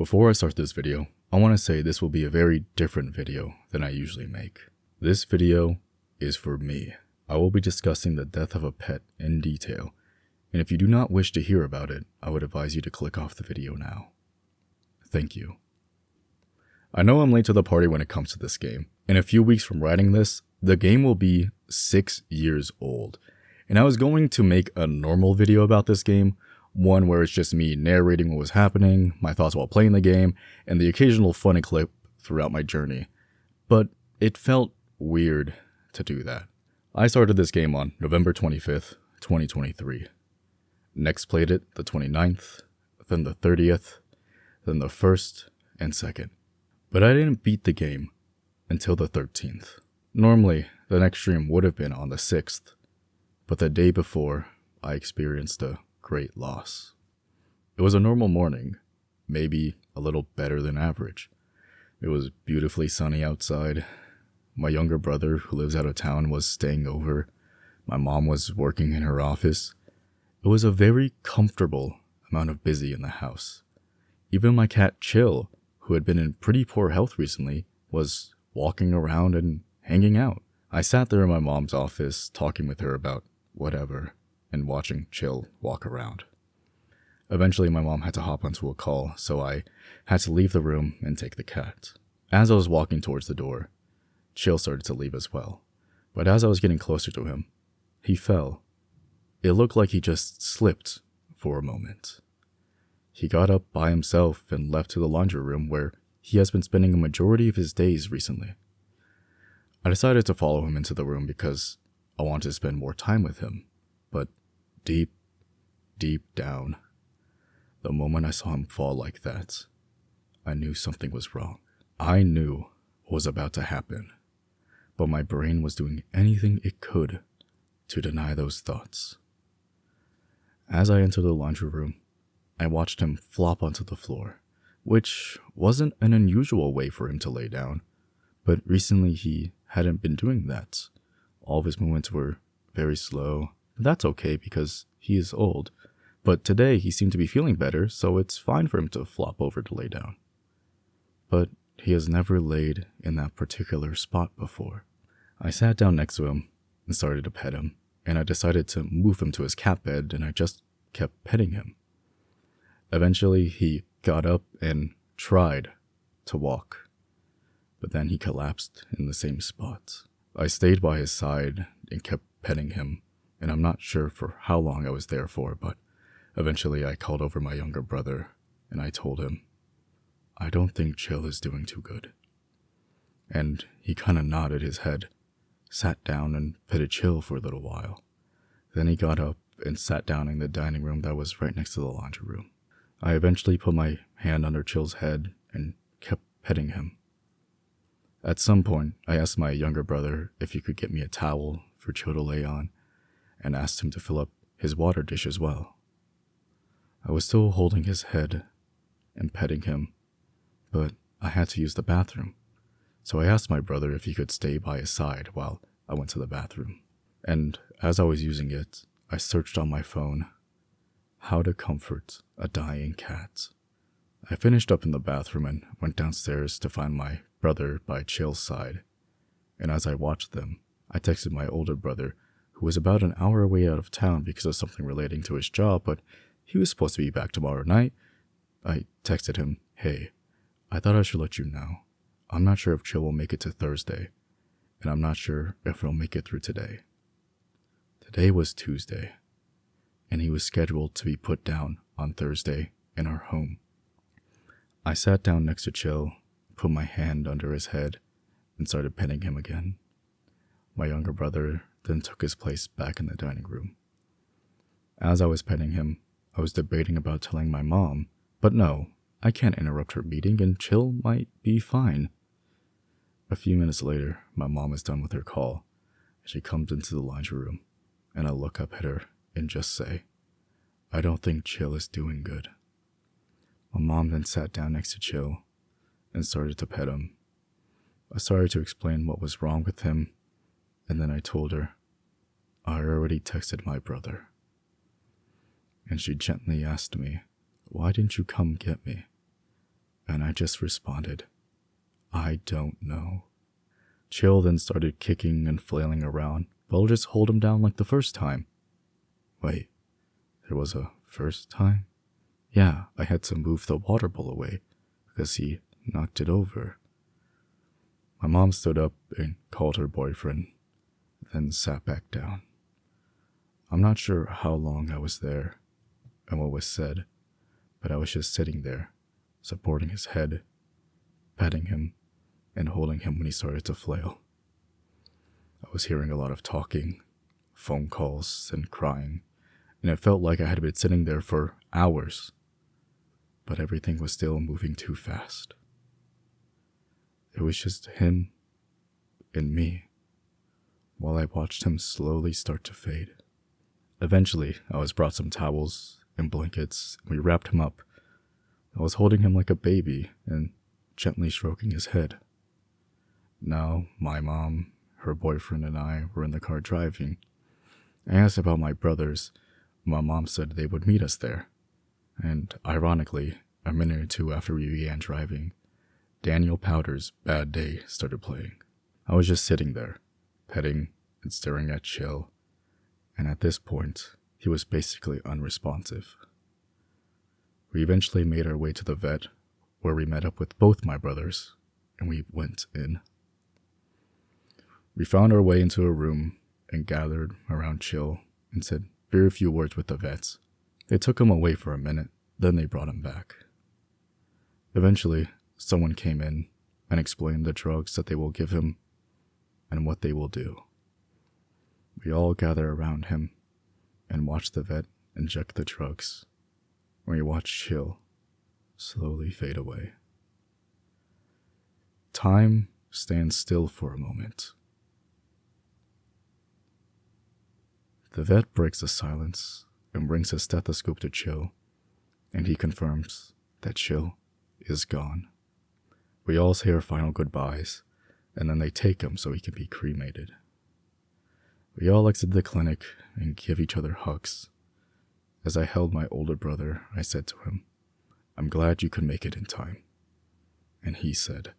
Before I start this video, I want to say this will be a very different video than I usually make. This video is for me. I will be discussing the death of a pet in detail, and if you do not wish to hear about it, I would advise you to click off the video now. Thank you. I know I'm late to the party when it comes to this game. In a few weeks from writing this, the game will be 6 years old, and I was going to make a normal video about this game, one where it's just me narrating what was happening, my thoughts while playing the game, and the occasional funny clip throughout my journey. But it felt weird to do that. I started this game on November 25th, 2023. Next played it the 29th, then the 30th, then the 1st and 2nd. But I didn't beat the game until the 13th. Normally, the next stream would have been on the 6th, but the day before, I experienced a great loss. It was a normal morning, maybe a little better than average. It was beautifully sunny outside. My younger brother, who lives out of town, was staying over. My mom was working in her office. It was a very comfortable amount of busy in the house. Even my cat Chill, who had been in pretty poor health recently, was walking around and hanging out. I sat there in my mom's office talking with her about whatever and watching Chill walk around. Eventually my mom had to hop onto a call, so I had to leave the room and take the cat. As I was walking towards the door, Chill started to leave as well, but as I was getting closer to him, he fell. It looked like he just slipped for a moment. He got up by himself and left to the laundry room where he has been spending a majority of his days recently. I decided to follow him into the room because I wanted to spend more time with him, but deep down, the moment I saw him fall like that, I knew something was wrong. I knew what was about to happen, but my brain was doing anything it could to deny those thoughts. As I entered the laundry room, I watched him flop onto the floor, which wasn't an unusual way for him to lay down, but recently he hadn't been doing that. All of his movements were very slow. That's okay because he is old, but today he seemed to be feeling better, so it's fine for him to flop over to lay down. But he has never laid in that particular spot before. I sat down next to him and started to pet him, and I decided to move him to his cat bed, and I just kept petting him. Eventually, he got up and tried to walk, but then he collapsed in the same spot. I stayed by his side and kept petting him, and I'm not sure for how long I was there for, but eventually I called over my younger brother, and I told him, I don't think Chill is doing too good. And he kind of nodded his head, sat down and petted Chill for a little while. Then he got up and sat down in the dining room that was right next to the laundry room. I eventually put my hand under Chill's head and kept petting him. At some point, I asked my younger brother if he could get me a towel for Chill to lay on, and asked him to fill up his water dish as well. I was still holding his head and petting him, but I had to use the bathroom, so I asked my brother if he could stay by his side while I went to the bathroom. And as I was using it, I searched on my phone, how to comfort a dying cat. I finished up in the bathroom and went downstairs to find my brother by Chill's side, and as I watched them, I texted my older brother, who was about an hour away out of town because of something relating to his job, but he was supposed to be back tomorrow night. I texted him, hey, I thought I should let you know. I'm not sure if Chill will make it to Thursday, and I'm not sure if he'll make it through today. Today was Tuesday, and he was scheduled to be put down on Thursday in our home. I sat down next to Chill, put my hand under his head, and started petting him again. My younger brother then took his place back in the dining room. As I was petting him, I was debating about telling my mom, but no, I can't interrupt her meeting and Chill might be fine. A few minutes later, my mom is done with her call, and she comes into the laundry room, and I look up at her and just say, I don't think Chill is doing good. My mom then sat down next to Chill and started to pet him. I started to explain what was wrong with him, and then I told her, I already texted my brother. And she gently asked me, why didn't you come get me? And I just responded, "I don't know." Chill then started kicking and flailing around, but I'll just hold him down like the first time. Wait, there was a first time? Yeah, I had to move the water bowl away because he knocked it over. My mom stood up and called her boyfriend, then sat back down. I'm not sure how long I was there and what was said, but I was just sitting there, supporting his head, petting him, and holding him when he started to flail. I was hearing a lot of talking, phone calls, and crying, and it felt like I had been sitting there for hours, but everything was still moving too fast. It was just him and me, while I watched him slowly start to fade. Eventually, I was brought some towels and blankets, and we wrapped him up. I was holding him like a baby and gently stroking his head. Now, my mom, her boyfriend, and I were in the car driving. I asked about my brothers. My mom said they would meet us there. And ironically, a minute or two after we began driving, Daniel Powter's Bad Day started playing. I was just sitting there, petting and staring at Chill, and at this point, he was basically unresponsive. We eventually made our way to the vet, where we met up with both my brothers, and we went in. We found our way into a room and gathered around Chill and said very few words with the vets. They took him away for a minute, then they brought him back. Eventually, someone came in and explained the drugs that they will give him and what they will do. We all gathered around him and watched the vet inject the drugs. We watched Chill slowly fade away. Time stands still for a moment. The vet breaks the silence and brings his stethoscope to Chill, and he confirms that Chill is gone. We all say our final goodbyes, and then they take him so he can be cremated. We all exit the clinic and give each other hugs. As I held my older brother, I said to him, "I'm glad you could make it in time." And he said,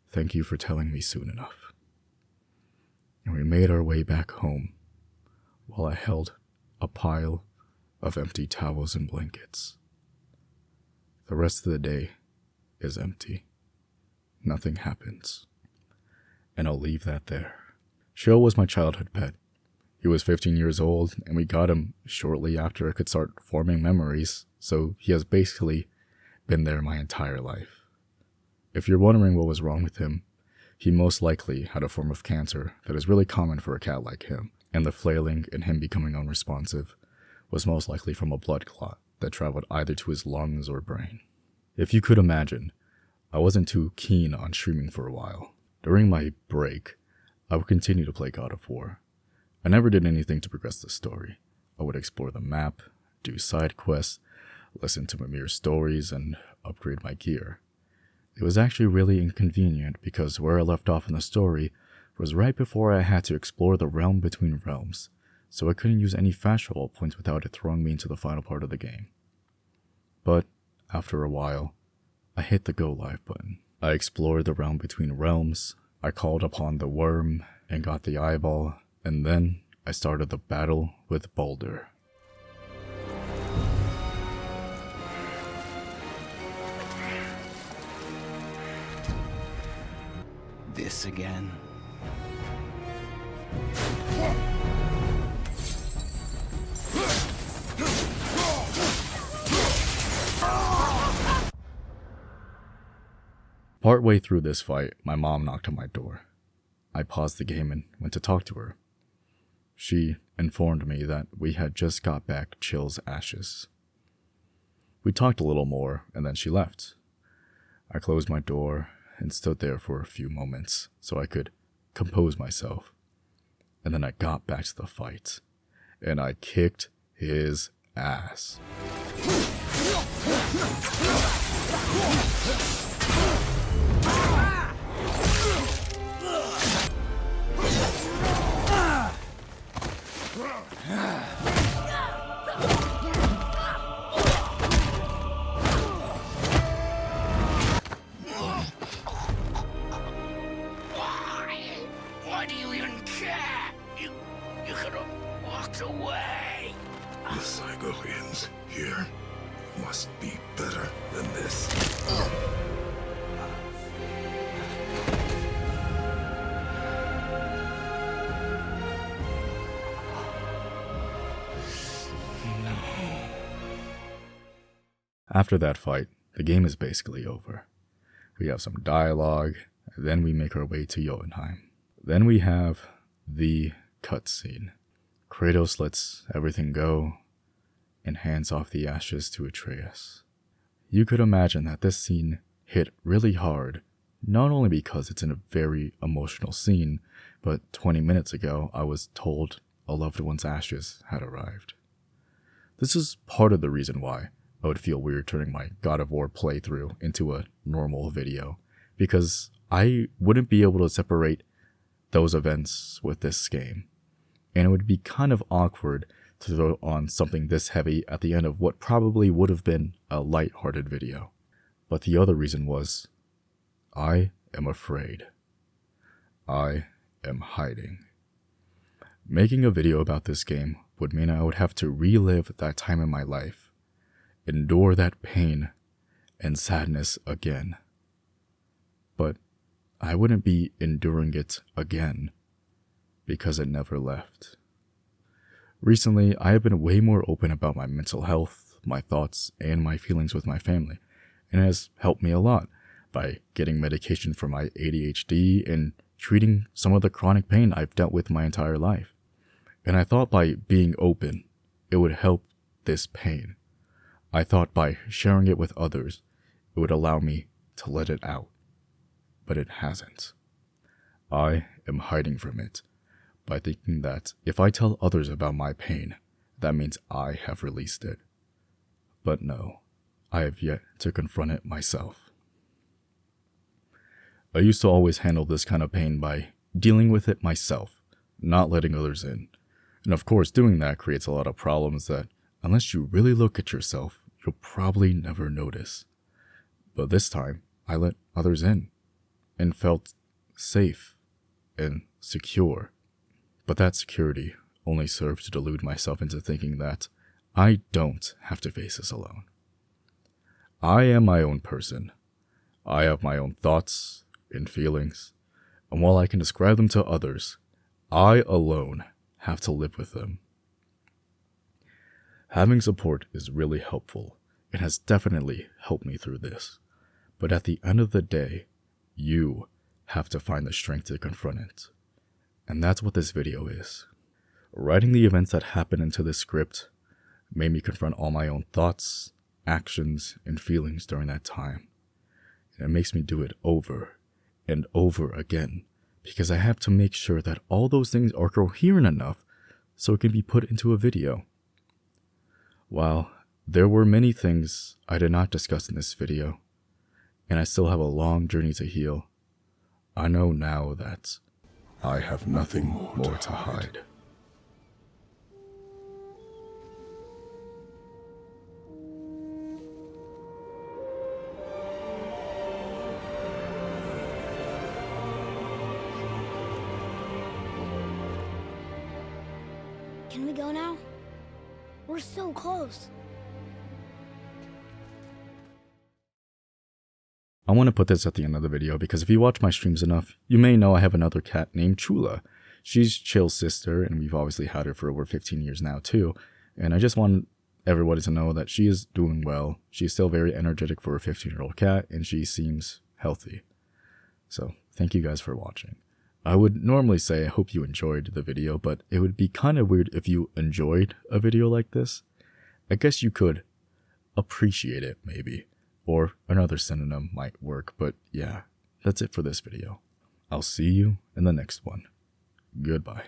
"Thank you for telling me soon enough." And we made our way back home, while I held a pile of empty towels and blankets. The rest of the day is empty. Nothing happens. And I'll leave that there. Chill was my childhood pet. He was 15 years old, and we got him shortly after I could start forming memories, so he has basically been there my entire life. If you're wondering what was wrong with him, he most likely had a form of cancer that is really common for a cat like him, and the flailing and him becoming unresponsive was most likely from a blood clot that traveled either to his lungs or brain. If you could imagine, I wasn't too keen on streaming for a while. During my break, I would continue to play God of War. I never did anything to progress the story. I would explore the map, do side quests, listen to Mimir's stories, and upgrade my gear. It was actually really inconvenient because where I left off in the story was right before I had to explore the realm between realms, so I couldn't use any fast travel points without it throwing me into the final part of the game. But after a while, I hit the go live button. I explored the realm between realms, I called upon the worm and got the eyeball, and then I started the battle with Baldur. This again. Partway through this fight, my mom knocked on my door. I paused the game and went to talk to her. She informed me that we had just got back Chill's ashes. We talked a little more, and then she left. I closed my door and stood there for a few moments so I could compose myself. And then I got back to the fight, and I kicked his ass. After that fight, the game is basically over. We have some dialogue, and then we make our way to Jotunheim. Then we have the cutscene. Kratos lets everything go and hands off the ashes to Atreus. You could imagine that this scene hit really hard, not only because it's in a very emotional scene, but 20 minutes ago I was told a loved one's ashes had arrived. This is part of the reason why I would feel weird turning my God of War playthrough into a normal video, because I wouldn't be able to separate those events with this game, and it would be kind of awkward to throw on something this heavy at the end of what probably would have been a light-hearted video. But the other reason was, I am afraid. I am hiding. Making a video about this game would mean I would have to relive that time in my life, endure that pain and sadness again. But I wouldn't be enduring it again because it never left. Recently, I have been way more open about my mental health, my thoughts, and my feelings with my family, and it has helped me a lot by getting medication for my ADHD and treating some of the chronic pain I've dealt with my entire life. And I thought by being open, it would help this pain. I thought by sharing it with others, it would allow me to let it out. But it hasn't. I am hiding from it by thinking that if I tell others about my pain, that means I have released it. But no, I have yet to confront it myself. I used to always handle this kind of pain by dealing with it myself, not letting others in. And of course, doing that creates a lot of problems that, unless you really look at yourself, you'll probably never notice. But this time, I let others in and felt safe and secure. But that security only served to delude myself into thinking that I don't have to face this alone. I am my own person. I have my own thoughts and feelings, and while I can describe them to others, I alone have to live with them. Having support is really helpful and has definitely helped me through this. But at the end of the day, you have to find the strength to confront it. And that's what this video is. Writing the events that happened into this script made me confront all my own thoughts, actions, and feelings during that time. And it makes me do it over and over again, because I have to make sure that all those things are coherent enough so it can be put into a video. While there were many things I did not discuss in this video, and I still have a long journey to heal, I know now that I have nothing more to hide. Can we go now? We're so close. I want to put this at the end of the video because if you watch my streams enough, you may know I have another cat named Chula. She's Chill's sister, and we've obviously had her for over 15 years now too. And I just want everybody to know that she is doing well. She's still very energetic for a 15-year-old cat, and she seems healthy. So thank you guys for watching. I would normally say I hope you enjoyed the video, but it would be kind of weird if you enjoyed a video like this. I guess you could appreciate it maybe. Or another synonym might work, but yeah, that's it for this video. I'll see you in the next one. Goodbye.